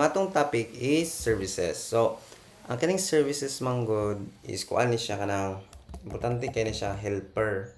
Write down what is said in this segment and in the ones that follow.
Atong topic is services. So, ang kaning services manggod is kuan ni siya kanang importante kay ni siya helper.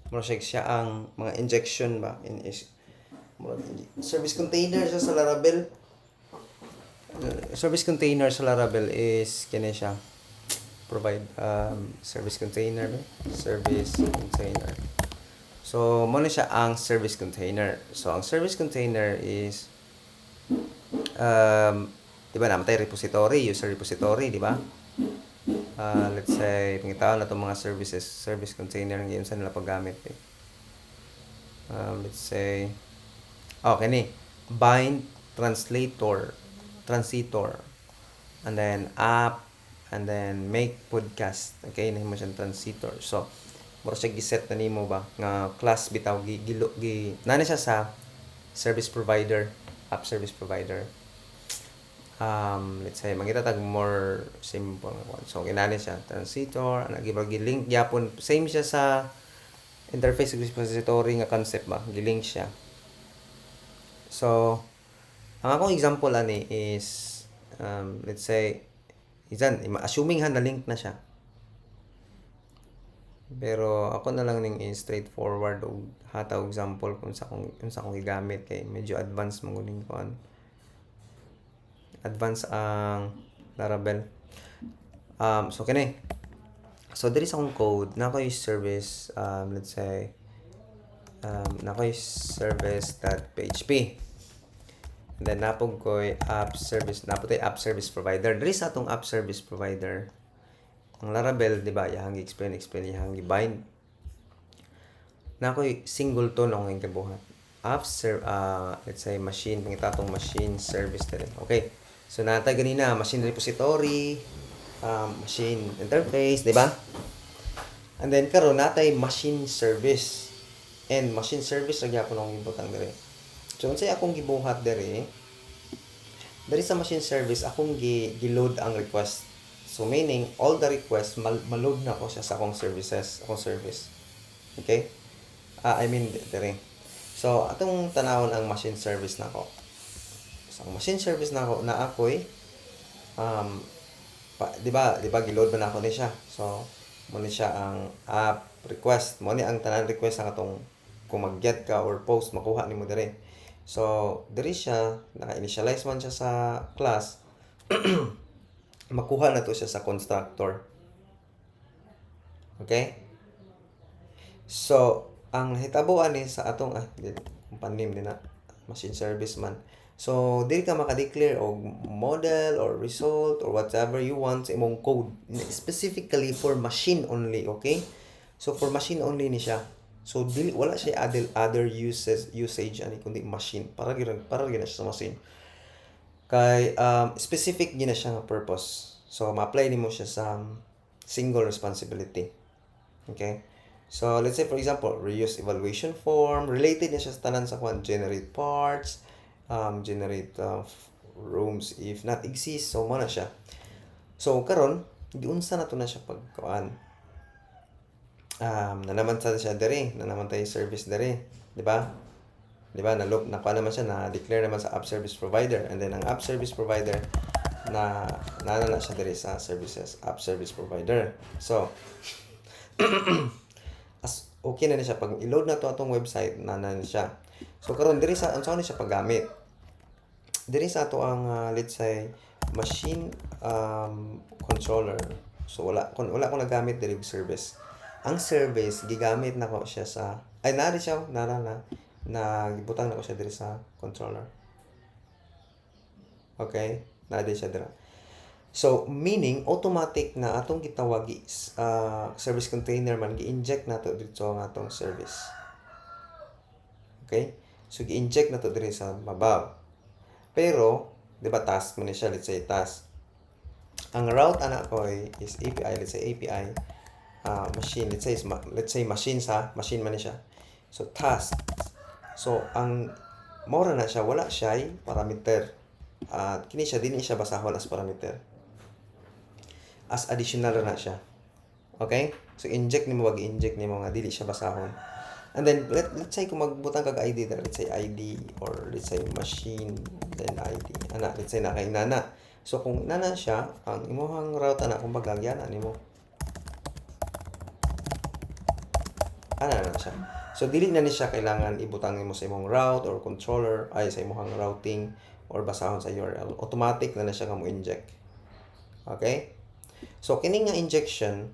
Mura siya ang mga injection ba in is service container siya sa Laravel. Service container sa Laravel is kini siya provide service container service container. So, mo siya ang service container. So, ang service container is di ba naman tayo repository, user repository, di ba? Let's say, pangitaon na itong mga service container ng games nila paggamit. Let's say, okay ni, bind, translator, and then app, and then make podcast. Okay, nahimo siyang translator. So, mura siya giset na nimo ba nga class bitaw nani siya sa service provider, app service provider. Let's say mangitatag more simple one. So kinani siya translator, nagibag-link gyapon same siya sa interface repository nga concept ba, gilink siya. So ang akong example ani is let's say assuming na link na siya. Pero ako na lang ning straightforward og hataw example kung sa akong gigamit kay medyo advanced man guning kuan. Advanced ang Laravel. So kini. So there is akong code na ko yung service let's say na ko yung service.php. And then napog ko app service app service provider. There is atong app service provider. Ang Laravel, di ba, yang explain yang bind. Na ko singleton ang gibuhat. App let's say machine, pangitatong machine service din. Okay. So natay ganina machine repository, machine interface, di ba? And then karon natay machine service. And machine service ra gyapon ang gibutang dire. So unsay akong gibuhat dire sa machine service akong gi-load ang request. So meaning all the requests ma-load na ko siya sa akong service. Okay? I mean dire. So atong tanawon ang machine service nako. So ang machine service nako na ako'y di ba gi-load ba na ako ni siya. So mo ni siya ang app request. Mo ni ang tanan request ang atong kung mag-get ka or post makuha nimo dire. So diri siya naka-initialize man siya sa class. Makuha na to siya sa constructor. Okay? So, ang hitabuan ni sa atong panim din na machine service man. So, dili ka maka-declare og model or result or whatever you want sa imong code. Specifically for machine only, okay? So, for machine only ni siya. So, dili wala siya other usage ani kundi machine. Para gyud siya sa machine. Kay specific gina siya nga purpose. So ma-apply nimo siya sa single responsibility. Okay? So let's say for example, reuse evaluation form, related na siya sa tanan sa kwan, generate parts, generate rooms if not exist. So mo na siya. So karon giunsa na to na siya pagkuan. Nanaman sa siya diri, nanaman tayo service diri, di ba? Na-loop, nakuha naman siya, na-declare naman sa app service provider. And then, ang app service provider, na siya diri sa services, app service provider. So, okay na siya. Pag i-load na to atong website, na siya. So, karon diri sa, saan siya paggamit? Diri sa ato ang, let's say, machine controller. So, wala ko nagamit diri service. Ang service, gigamit na ko siya sa, nari siya, na gibutang na ko siya diri sa controller. Okay? Nade siya dira. So, meaning, automatic na atong gitawag service container man, gi-inject na to dito ang atong service. Okay? So, gi-inject na to diri sa mabaw. Pero, di ba task mo ni siya, let's say task. Ang route anak ko is API, let's say API, machine, let's say machine man ni siya. So, task. So, ang mora na siya, wala siya parameter. Kini siya, din siya basahon as parameter. As additional na siya. Okay? So, inject nimo nga dili siya basahon. And then let's say kung magbutang kag ID there, let's say ID or let's say machine then ID. Let's say na kay nana. So kung nana siya, ang imong route ana kumbaga yana nimo. Na siya. So dili na ni siya kailangan ibutang nimo sa imong route or controller ay sa imong routing or basahon sa URL. Automatic na siya kamo inject. Okay? So kini nga injection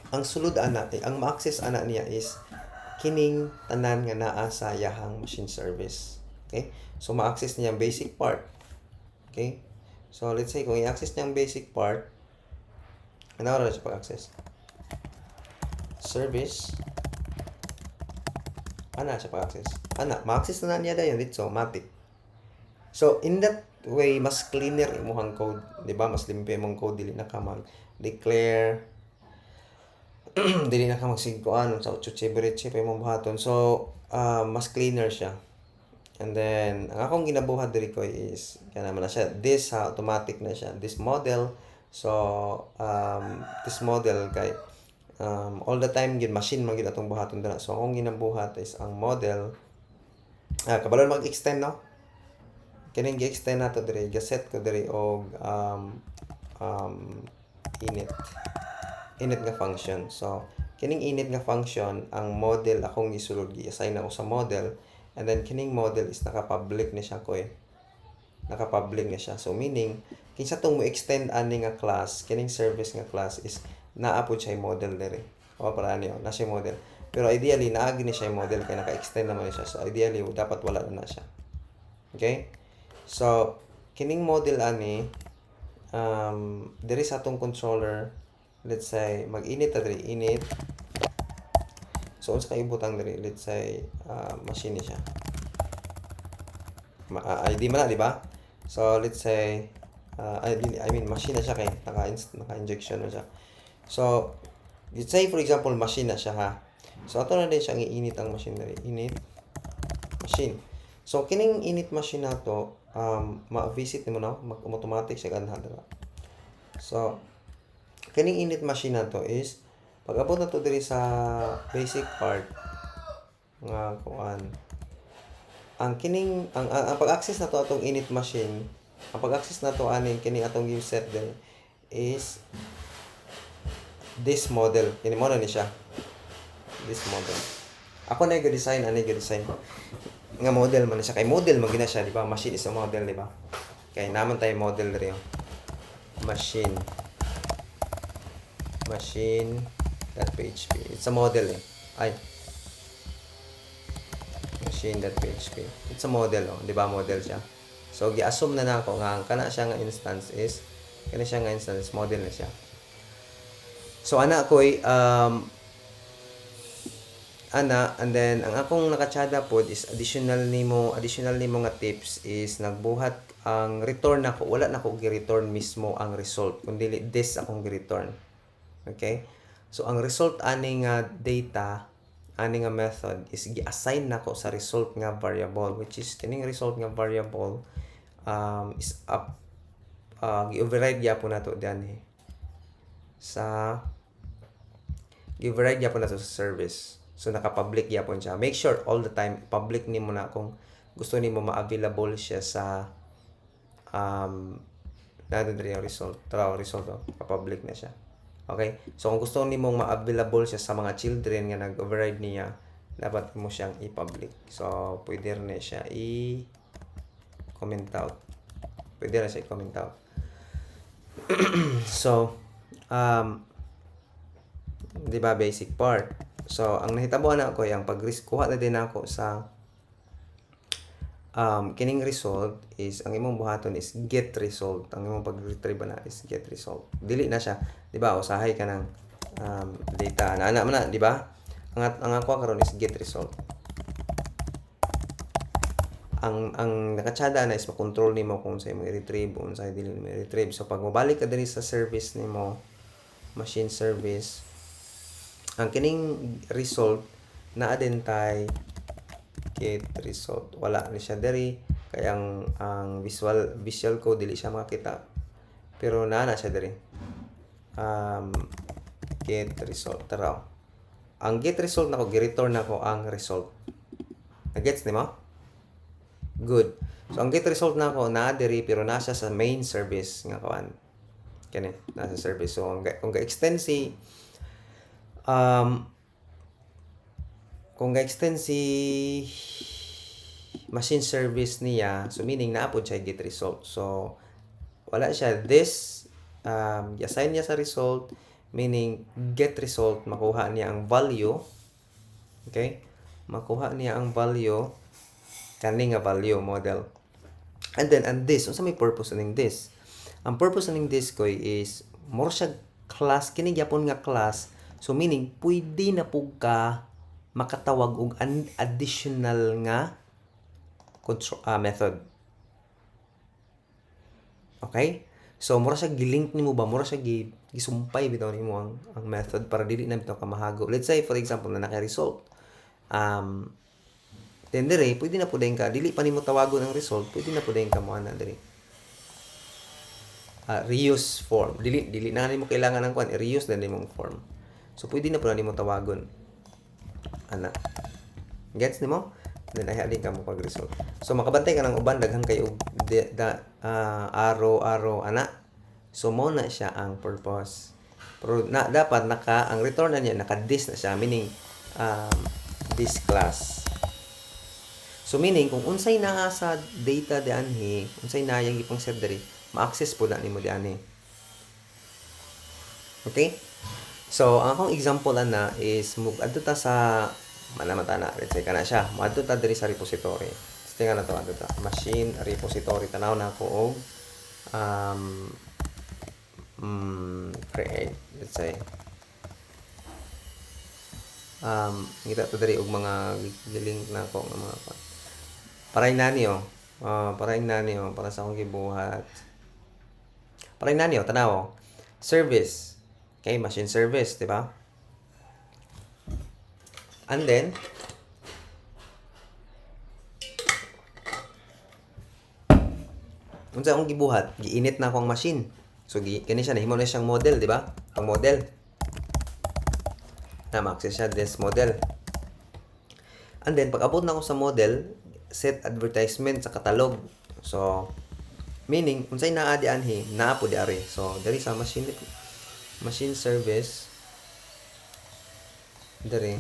ang sulod ana ang ma-access ana niya is kining tanan nga naa sa yahang machine service. Okay? So ma-access niya ang basic part. Okay? So let's say kung i-access niya ang basic part, ano ra siya pag-access? Service. Siya pag-access. Ma-access na niya dayon dito, automatic. So in that way mas cleaner imong code, di ba? Mas limpyo imong code, dili na ka mag-declare dili na ka magsigkuan sa chuchibrichi pa imong buhaton. So mas cleaner siya. And then ang akong ginabuhat diri ko is kana man na siya, this automatic na siya, this model. So this model kay all the time gid machine man gid atong buhaton dira. So akong ginabuhat is ang model kabalon mag-extend no. Kining gi-extend nato diri, gi-set ko diri og init nga function. So kining init nga function ang model akong gisulod, gi-assign ako sa model, and then kining model is naka-public ni siya naka-public na siya. So meaning kinsa tong mo extend ani nga class, kining service nga class is naa pud siya model diri. O para niyo na siya model. Pero ideally naagi ni siya model kay naka-extend naman siya. So ideally dapat wala na siya. Okay? So kining model ani diri sa atong controller, let's say mag-init ta diri, init. So unsa kay ibutang diri, let's say machine ni siya. ID man na, di ba? So let's say I mean machine na siya kay naka-injection na siya. So let's say for example machine na siya ha. So ato na din siyang iinit ang machine diri, init machine. So kining init machine nato ma-visit nimo na mag-automatic siya ganha dira. So kining init machine nato is pag abot na to diri sa basic part nga kuan, ang pag-access nato atong init machine, ang pag-access nato ani kining atong give set diri is this model. Kini mo na ni siya, this model. Ako na ga-design nga model man siya, kay model man gina siya, di ba? Machine is a model, di ba? Kay naman tayo model diri machine.php. It's a model machine.php. It's a model, di ba? Model siya. So gi-assume na nako nga kana siya nga instance is model na siya. So and then ang akong nakatsada pod is additional nimo nga tips is nagbuhat ang return nako, wala nako gi-return mismo ang result kundi this akong gi-return. Okay? So ang result ani nga data, ani nga method is gi-assign nako sa result nga variable, which is kining result nga variable is gi-override gyapon nato diyan gi-override gyapon nato sa service. So naka-public gyapon siya. Make sure all the time public nimo na kung gusto nimo ma-available siya sa nadadri yung result. Ka-public na siya. Okay? So kung gusto nimo ma-available siya sa mga children nga nag-override niya, dapat mo siyang i-public. So pwede rin na siya i-comment out. So di ba basic part. So ang nahitabuhan na ako yung kuha na din ako sa kining result is ang imong buhaton is get result. Ang imong pag-retrieve na is get result. Dili na siya, di ba? Usahay ka ng data na man na, di ba? Ang ako karon is get result. Ang nakatsada na is makontrol nimo kung sa imong i-retrieve o sa dili mo i-retrieve. So pag mobalik ka diri sa service nimo, machine service, ang kining result na adentay get result, wala ni siya diri kay ang visual code dili siya makita, pero naa na siya diri get result tara. ang get result nako gi-return nako ang result. Nagets nimo? Good. So ang get result nako naa diri pero nasa sa main service nga kawan. Kani nasa service. So kung ga-extend si um kung ga-extend si machine service niya, so meaning naapod siya get result. So wala siya this i-assign niya sa result, meaning get result, makuha niya ang value. Okay? Makuha niya ang value, kani nga value model. And then, and this, unsa may purpose aning this? Ang purpose aning this ko is, more siya class, kini gyapon nga class, so meaning, pwede na po ka makatawag og additional nga method. Okay? So, mura siya gilink nimo ba? Mura siya gisumpay bitaw nimo ang method para dili na bitaw ka mahago. Let's say, for example, na naka-result. Then dire, pwede na po din ka, dili pa nimo tawagon ang result, pwede na po din ka mo ana dire. Reuse form. Dili na nimo kailangan ng kwan, reuse na nimo form. So, pwede na po na nimo tawagon. Ana. Gets nimo? Then ay din ka mo pag-result. So makabantay ka ng uban daghang kayo arrow ana. So mo na siya ang purpose. Pero dapat ang return na niya naka-this na siya, meaning this class. So meaning kung unsay naa sa data dianhi, unsay naa yang ipang set diri, ma-access po na nimo dianhi. Okay? So ang akong example ana is adto ta sa manamata na, let's say kana siya, maadto ta diri sa repository. Tingnan na to, adto ta, machine repository, tanaw na ko og create, let's say ngita to diri og mga link na ko nga mga paraing nani para sa akong gibuhat. Paraing nani tanaw, service, okay, machine service, di ba? And then, unsa akong gibuhat, giinit na akong machine. So kani siya nahimo na siyang model, di ba? Ang model. Na ma-access siya this model. And then pag abot na ako sa model, set advertisement sa catalog. So meaning unsay naa di anhi, naa po di ari. So diri sa machine service diri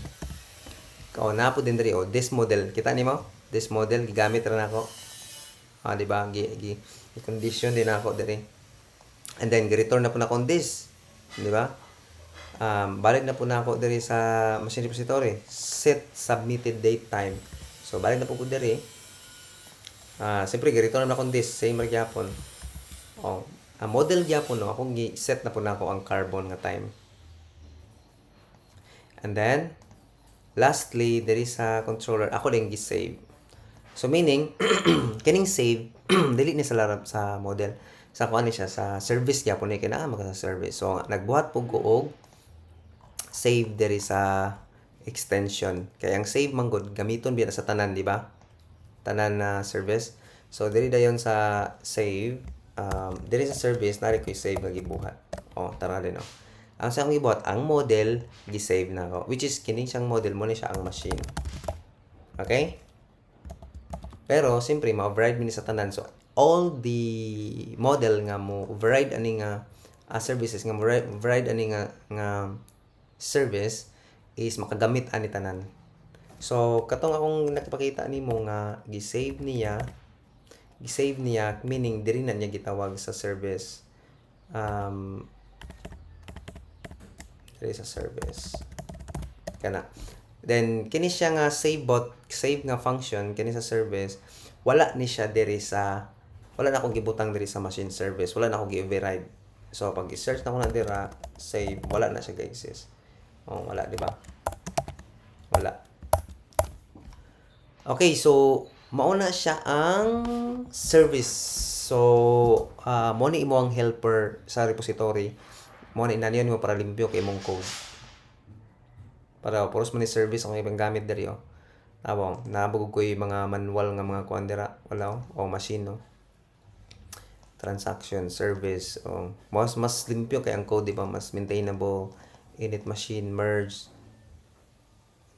naa po din diri this model, kita nimo this model gigamit ra nako di ba condition din ako diri, and then gi-return na po na akong this, di ba? Balik na po na ako diri sa machine repository, set submitted date time. So balik na po ko diri, siyempre gi-return na akong this, same ra gyapon. Ang model gyapon akong gi-set na po na ako ang carbon nga time. And then lastly, there is a controller. Ako din gi-save. So meaning, kining save, dili ni sa larap sa model. Sa kuan ni siya sa service gyapon ni kinahanglan maka sa service. So nagbuhat pug ko og save diri sa extension. Kaya ang save man gud gamiton biya sa tanan, di ba? Tanan na service. So diri dayon sa save, diri sa service nari ko save nga gibuhat. Tara din ang sa akong gibuhat, ang model, gi-save na ako. Which is, kining siyang model mo na siya ang machine. Okay? Pero, siyempre, ma-override mo sa tanan. So, all the model nga mo, override ani nga services, nga override ani nga service, is makagamit ani tanan. So, katong akong nakipakita nimo nga, gi-save niya, meaning, diri na niya gitawag sa service. Diri sa service kana. Then kini siya nga save nga function kini sa service, wala ni siya diri sa, wala na akong gibutang diri sa machine service, wala na akong gi-override. So pag i-search na ko na dira save, wala na siya ga-exist. Wala, di ba? Wala. Okay, so mauna siya ang service. So mo ni imo ang helper sa repository. Mo na inaniyon mo para limpyo kay imong code. Para puros man ni service ang ibang gamit diri Tabong, nabugog ko yung mga manual nga mga kuan dira, wala machine transaction, service, mas limpyo kay ang code, di ba? Mas maintainable, init machine, merge.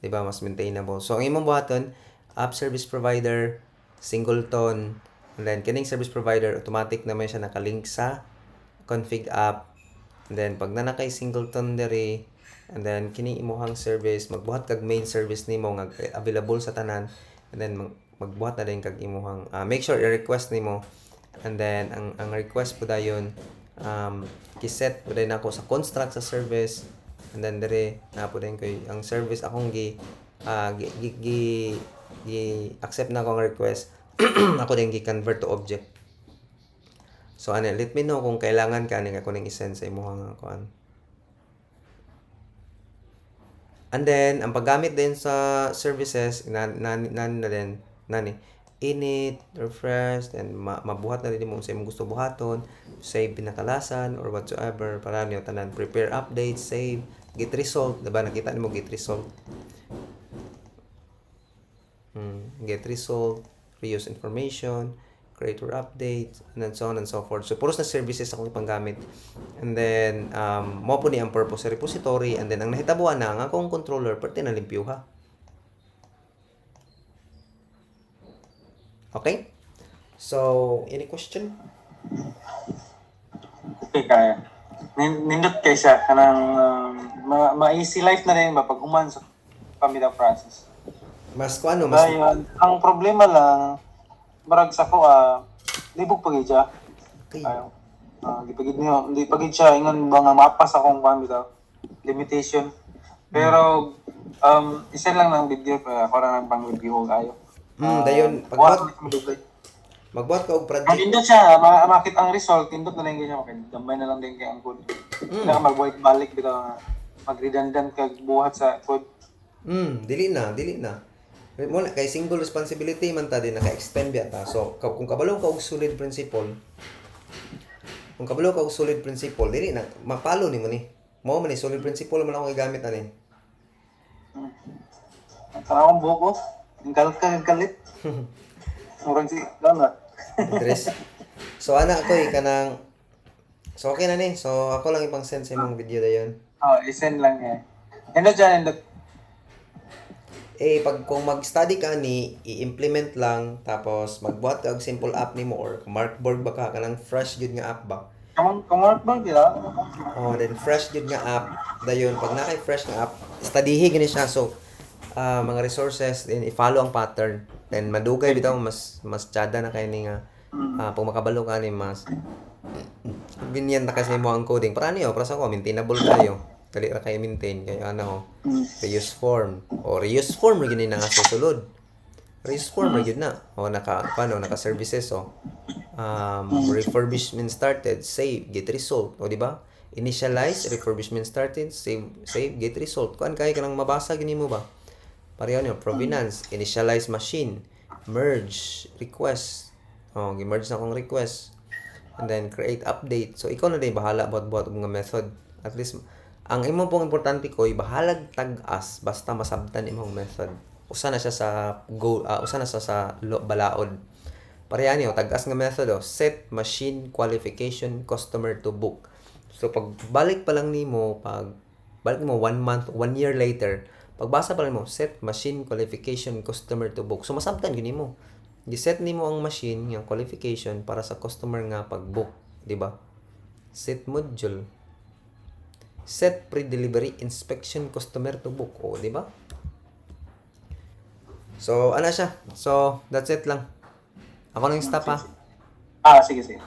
di ba? Mas maintainable. So ang imong buhaton, app service provider, singleton, and then kining service provider automatic naman siya nakalink sa config app. And then pag na kay singleton diri, and then kining imuhang service magbuhat kag main service nimo nga available sa tanan, and then magbuhat na din kag imuhang make sure i-request nimo, and then ang request po dayon kiset po din ako sa construct sa service, and then dire na po din ko ang service akong gi accept na ako ang request ako din gi-convert to object. So ano, let me know kung kailangan ka ning ako ning i-send sa imuhang kuan. And then ang paggamit din sa services nani init, refresh, and mabuhat na rin mo sa imong gusto buhaton, save pinakalasan or whatsoever para niyo tanan, prepare updates, save, get result, diba nakita nimo get result. Get result, reuse information, creator update, and then so on and so forth. So puros na services akong ipanggamit. And then mo po ni ang purpose sa repository, and then ang nahitabuan na nga akong controller perti na limpyo ha. Okay? So, any question? Okay, kaya. Nindot kay siya kanang ma-easy life na rin ba pag human sa pamilya process. Mas kuano mas Dayon, ang problema lang marag sa ko libog pagid siya. okay. Di pagid niyo, hindi pagid siya ingon ba nga mapas akong pamilya limitation. Pero isa lang ng video pa ako ra nang pang-review kayo. Dayon magbuhat ka og Ang project. indot siya, makit ang result, indot na lang siya, gamay na lang din kay ang code. Kaya mag-void balik, bitaw mag-redundant kag buhat sa code. Dili na. Mo na kay single responsibility man ta din naka-extend biya ta. So kung kabalo ka og solid principle, dili na mapalo nimo ni. Mao man ni solid principle man ako gigamit ani. Tara akong buhok ko, ang kalit. Murang si, na. Interest. So ana ako kanang so okay na ni. So ako lang ipang send sa imong video dayon. I-send lang eh. Indot dyan, indot. Pag kung mag-study ka ni, i-implement lang, tapos magbuhat ka og simple app nimo or markboard ba ka kanang fresh jud nga app ba. Kamart ba, di ba? Then fresh jud nga app dayon pag nakay fresh nga app, studyhi gani siya. So mga resources then i-follow ang pattern. Then madugay bitaw mas tsada na kay ni nga pag makabalo ka ni mas ganyan na kasi mo ang coding para niyo para sa ko maintainable kayo. Dali ra kay maintain kay reuse form ra gini na nga susulod. Reuse form ra gyud na naka services refurbishment started, save, get result, di ba? Initialize, refurbishment started, save, get result. Kuan kay kanang mabasa gini mo ba? Pareho niyo, provenance, initialize machine, merge, request. Gi-merge na akong request. And then create update. So ikaw na din bahala about mga method. At least ang imo pong importante ko bahalag tag-as basta masabtan imong method. Usa na siya sa balaod. Pareha niyo tag-as nga method set machine qualification customer to book. So pag balik pa lang nimo 1 month, 1 year later, pagbasa pa lang mo set machine qualification customer to book. So masabtan gyud nimo. Gi-set nimo ang machine nga qualification para sa customer nga pag-book, di ba? Set module. Set pre-delivery inspection customer to book, di ba? So, ano siya? So, that's it lang. Ako lang stop ha. Sige.